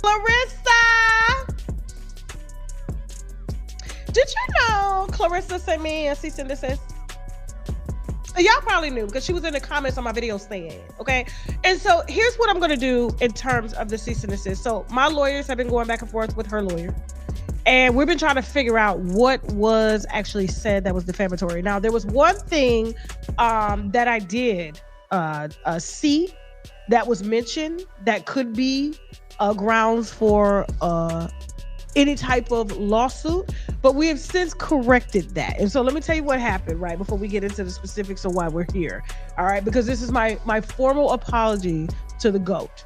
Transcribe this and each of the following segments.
Claressa! Did you know Claressa sent me a cease and desist? Y'all probably knew because she was in the comments on my video saying, okay? And so here's what I'm going to do in terms of the cease and desist. So my lawyers have been going back and forth with her lawyer, and we've been trying to figure out what was actually said that was defamatory. Now, there was one thing that I did see that was mentioned that could be grounds for any type of lawsuit, but we have since corrected that. And so let me tell you what happened right before we get into the specifics of why we're here. All right, because this is my formal apology to the GOAT,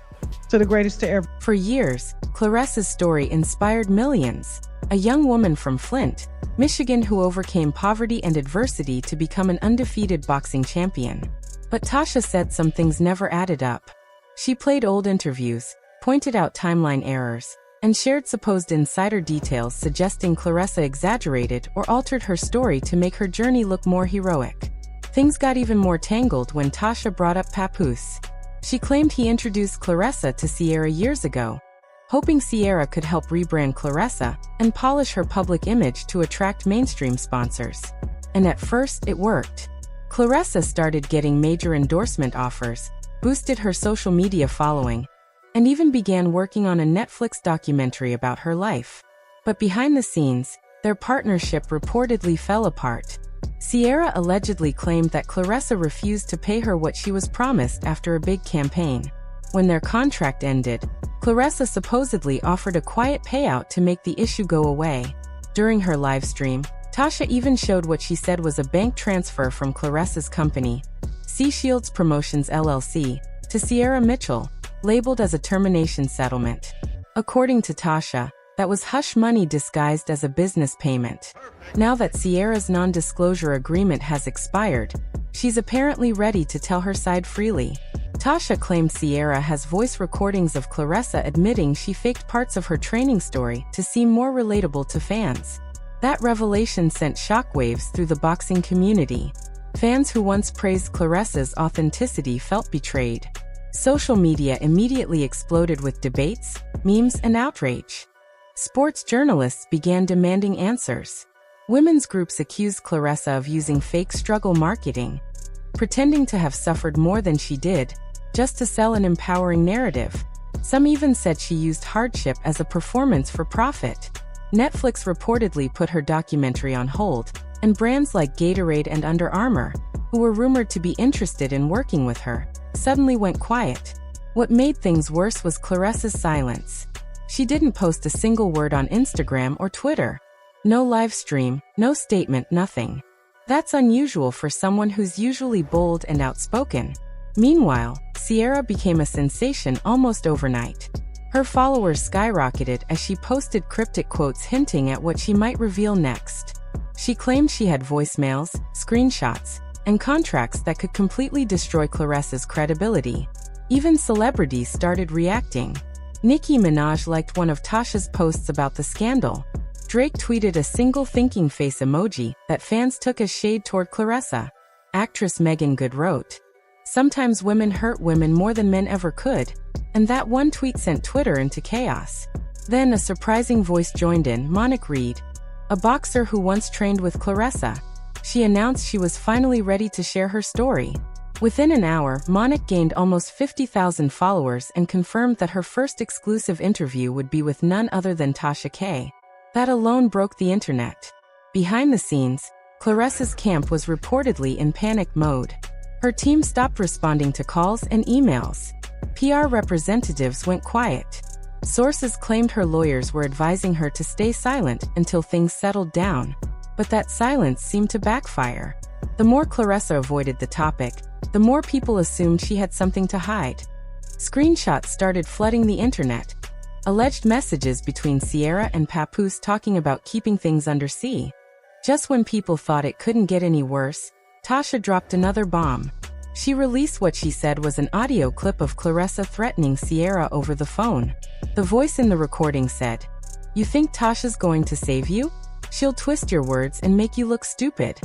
to the greatest to ever. For years, Claressa's story inspired millions. A young woman from Flint, Michigan who overcame poverty and adversity to become an undefeated boxing champion. But Tasha said some things never added up. She played old interviews, pointed out timeline errors, and shared supposed insider details suggesting Claressa exaggerated or altered her story to make her journey look more heroic. Things got even more tangled when Tasha brought up Papoose. She claimed he introduced Claressa to Ciara years ago, hoping Ciara could help rebrand Claressa and polish her public image to attract mainstream sponsors. And at first, it worked. Claressa started getting major endorsement offers, boosted her social media following, and even began working on a Netflix documentary about her life. But behind the scenes, their partnership reportedly fell apart. Ciara allegedly claimed that Claressa refused to pay her what she was promised after a big campaign. When their contract ended, Claressa supposedly offered a quiet payout to make the issue go away. During her live stream, Tasha even showed what she said was a bank transfer from Claressa's company, Shields Promotions LLC, to Ciara Mitchell, labeled as a termination settlement. According to Tasha, that was hush money disguised as a business payment. Now that Ciara's non-disclosure agreement has expired, she's apparently ready to tell her side freely. Tasha claimed Ciara has voice recordings of Claressa admitting she faked parts of her training story to seem more relatable to fans. That revelation sent shockwaves through the boxing community. Fans who once praised Claressa's authenticity felt betrayed. Social media immediately exploded with debates, memes, and outrage. Sports journalists began demanding answers. Women's groups accused Claressa of using fake struggle marketing, pretending to have suffered more than she did, just to sell an empowering narrative. Some even said she used hardship as a performance for profit. Netflix reportedly put her documentary on hold, and brands like Gatorade and Under Armour, who were rumored to be interested in working with her, suddenly went quiet. What made things worse was Claressa's silence. She didn't post a single word on Instagram or Twitter. No live stream, no statement, nothing. That's unusual for someone who's usually bold and outspoken. Meanwhile, Ciara became a sensation almost overnight. Her followers skyrocketed as she posted cryptic quotes hinting at what she might reveal next. She claimed she had voicemails, screenshots, and contracts that could completely destroy Claressa's credibility. Even celebrities started reacting. Nicki Minaj liked one of Tasha's posts about the scandal. Drake tweeted a single thinking face emoji that fans took as shade toward Claressa. Actress Megan Good wrote, "Sometimes women hurt women more than men ever could," and that one tweet sent Twitter into chaos. Then a surprising voice joined in, Monique Reed, a boxer who once trained with Claressa. She announced she was finally ready to share her story. Within an hour, Monique gained almost 50,000 followers and confirmed that her first exclusive interview would be with none other than Tasha K. That alone broke the internet. Behind the scenes, Claressa's camp was reportedly in panic mode. Her team stopped responding to calls and emails. PR representatives went quiet. Sources claimed her lawyers were advising her to stay silent until things settled down. But that silence seemed to backfire. The more Claressa avoided the topic, the more people assumed she had something to hide. Screenshots started flooding the internet. Alleged messages between Ciara and Papoose talking about keeping things undersea. Just when people thought it couldn't get any worse, Tasha dropped another bomb. She released what she said was an audio clip of Claressa threatening Ciara over the phone. The voice in the recording said, "You think Tasha's going to save you? She'll twist your words and make you look stupid."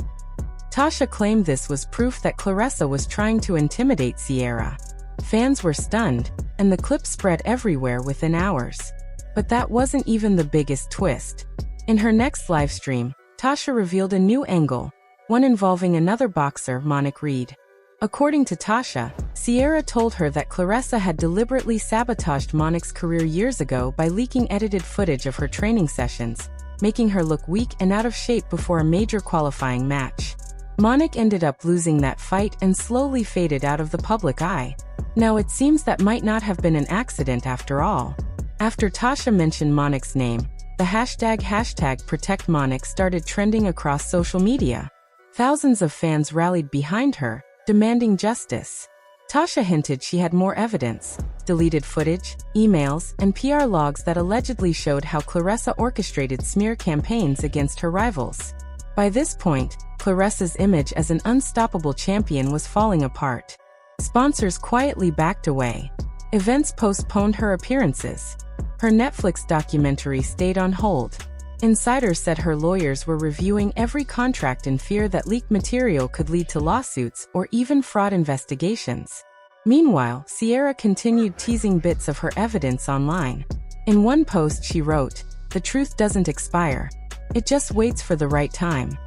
Tasha claimed this was proof that Claressa was trying to intimidate Ciara. Fans were stunned, and the clip spread everywhere within hours. But that wasn't even the biggest twist. In her next live stream, Tasha revealed a new angle, one involving another boxer, Monique Reed. According to Tasha, Ciara told her that Claressa had deliberately sabotaged Monique's career years ago by leaking edited footage of her training sessions, making her look weak and out of shape before a major qualifying match. Monique ended up losing that fight and slowly faded out of the public eye. Now it seems that might not have been an accident after all. After Tasha mentioned Monique's name, the hashtag #ProtectMonique started trending across social media. Thousands of fans rallied behind her, demanding justice. Tasha hinted she had more evidence, deleted footage, emails, and PR logs that allegedly showed how Claressa orchestrated smear campaigns against her rivals. By this point, Claressa's image as an unstoppable champion was falling apart. Sponsors quietly backed away. Events postponed her appearances. Her Netflix documentary stayed on hold. Insiders said her lawyers were reviewing every contract in fear that leaked material could lead to lawsuits or even fraud investigations. Meanwhile, Ciara continued teasing bits of her evidence online. In one post she wrote, "The truth doesn't expire. It just waits for the right time."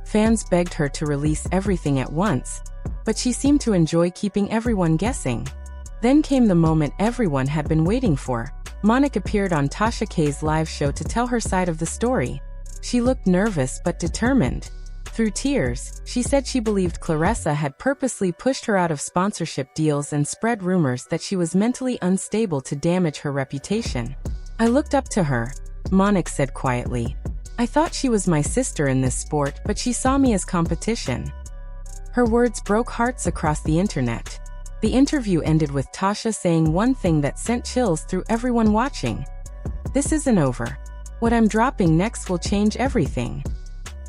Fans begged her to release everything at once, but she seemed to enjoy keeping everyone guessing. Then came the moment everyone had been waiting for. Monique appeared on Tasha K's live show to tell her side of the story. She looked nervous but determined. Through tears, she said she believed Claressa had purposely pushed her out of sponsorship deals and spread rumors that she was mentally unstable to damage her reputation. "I looked up to her," Monique said quietly. "I thought she was my sister in this sport, but she saw me as competition." Her words broke hearts across the internet. The interview ended with Tasha saying one thing that sent chills through everyone watching. "This isn't over. What I'm dropping next will change everything."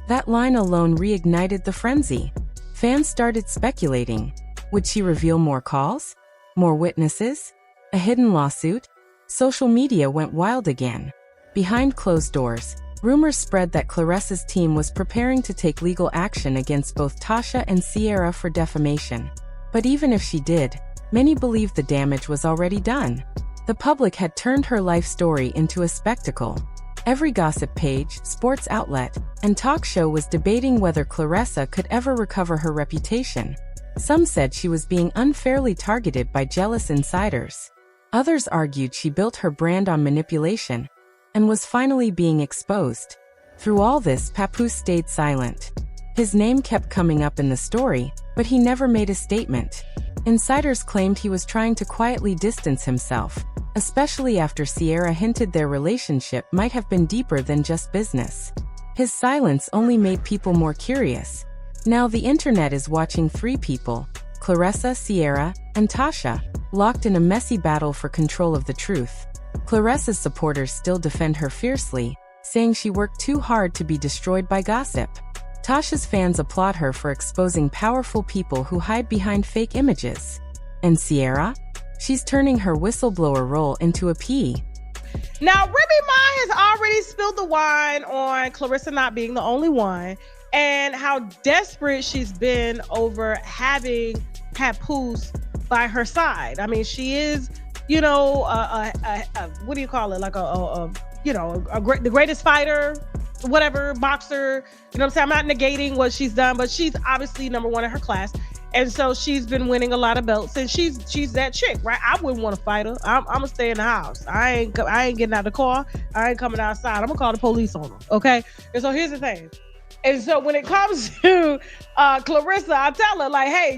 That line alone reignited the frenzy. Fans started speculating. Would she reveal more calls? More witnesses? A hidden lawsuit? Social media went wild again. Behind closed doors, rumors spread that Claressa's team was preparing to take legal action against both Tasha and Ciara for defamation. But even if she did, many believed the damage was already done. The public had turned her life story into a spectacle. Every gossip page, sports outlet, and talk show was debating whether Claressa could ever recover her reputation. Some said she was being unfairly targeted by jealous insiders. Others argued she built her brand on manipulation and was finally being exposed. Through all this, Papoose stayed silent. His name kept coming up in the story, but he never made a statement. Insiders claimed he was trying to quietly distance himself, especially after Ciara hinted their relationship might have been deeper than just business. His silence only made people more curious. Now the internet is watching three people, Claressa, Ciara, and Tasha, locked in a messy battle for control of the truth. Claressa's supporters still defend her fiercely, saying she worked too hard to be destroyed by gossip. Tasha's fans applaud her for exposing powerful people who hide behind fake images. And Ciara? She's turning her whistleblower role into a P. Now, Remy Ma has already spilled the wine on Claressa not being the only one and how desperate she's been over having Papoose by her side. I mean, she is, you know, what do you call it? Like the greatest fighter, whatever, boxer. You know what I'm saying? I'm not negating what she's done, but she's obviously number one in her class. And so she's been winning a lot of belts, and she's that chick, right? I wouldn't want to fight her. I'm gonna stay in the house. I ain't getting out of the car. I ain't coming outside. I'm gonna call the police on her. Okay. And so here's the thing. And so when it comes to Claressa, I tell her like, hey,